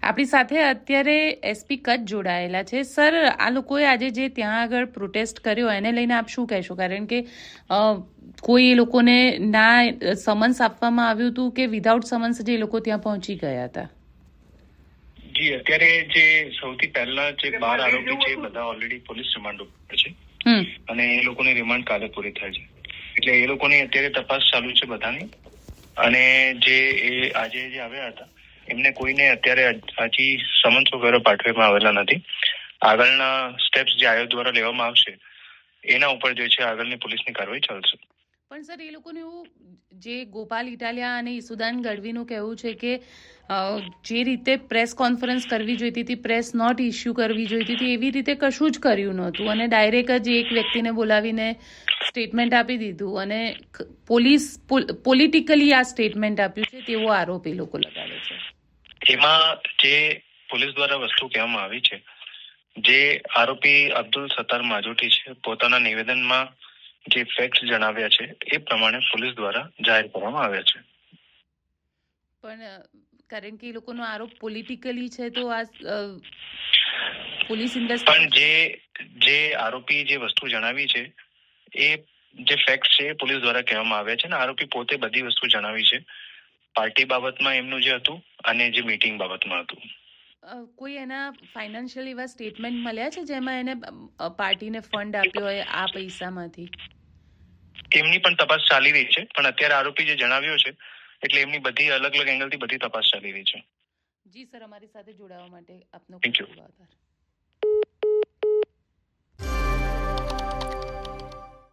આપણી સાથે અત્યારે એસપી કચ્છ જોડાયેલા છે. સર, આ લોકોએ આજે જે ત્યાં આગળ પ્રોટેસ્ટ કર્યો એને લઈને આપ શું કહેશો? કારણ કે કોઈ એ લોકોને ના સમન્સ આપવામાં આવ્યું હતું કે વિધાઉટ સમન્સ જે લોકો ત્યાં પહોંચી ગયા હતા? જી, અત્યારે જે સૌથી પહેલા જે 12 આરોપી છે બધા ઓલરેડી પોલીસ રિમાન્ડ ઉપર છે અને એ લોકોની રિમાન્ડ કાલે પૂરી થાય છે. એટલે એ લોકોની અત્યારે તપાસ ચાલુ છે બધાની. અને જે એ આજે જે આવ્યા હતા એમને કોઈને અત્યારે હજી સમન્સ વગેરે પાઠવવામાં આવેલા નથી. આગળના સ્ટેપ્સ જે આયોગ દ્વારા લેવામાં આવશે એના ઉપર જે છે આગળની પોલીસની કાર્યવાહી ચાલશે. પણ સર, એ લોકોનું એવું જે ગોપાલ ઇટાલિયા અને ઈસુદાન ગઢવીનું કહેવું છે કે જે રીતે પ્રેસ કોન્ફરન્સ કરવી જોઈતી હતી, પ્રેસ નોટ ઇસ્યુ કરવી જોઈતી હતી, એવી રીતે કશું જ કર્યું નહોતું અને ડાયરેક્ટ જ એક વ્યક્તિને બોલાવીને સ્ટેટમેન્ટ આપી દીધું અને પોલિટિકલી આ સ્ટેટમેન્ટ આપ્યું છે તેવો આરોપ એ લોકો લગાવે છે. એમાં જે પોલીસ દ્વારા વસ્તુ કહેવામાં આવી છે, જે આરોપી અબ્દુલ સત્તાર માજોટી છે પોતાના નિવેદનમાં જે ફેક્ટ જણાવ્યા છે એ પ્રમાણે પોલીસ દ્વારા જાહેર કરવામાં આવ્યા છે. પણ કારણ કે એ લોકોનો આરોપ પોલિટિકલી છે તો આ પોલીસ પણ જે આરોપી જે વસ્તુ જણાવી છે એ જે ફેક્ટ છે પોલીસ દ્વારા કહેવામાં આવ્યા છે ને આરોપી પોતે બધી વસ્તુ જણાવી છે. પાર્ટી બાબતમાં એમનું જે હતું અને જે મીટિંગ બાબતમાં હતું. કોઈ એના ફાઇનાન્શિયલ એવા સ્ટેટમેન્ટ મળ્યા છે જેમાં એને પાર્ટીને ફંડ આપ્યો હોય આ પૈસામાંથી? એમની પણ તપાસ ચાલી રહી છે, પણ અત્યારે આરોપી જે જણાવ્યો છે એટલે એમની બધી અલગ અલગ એંગલથી બધી તપાસ ચાલી રહી છે. જી સર, અમારી સાથે જોડાવા માટે આપનો થેન્ક યુ. ખૂબ આભાર.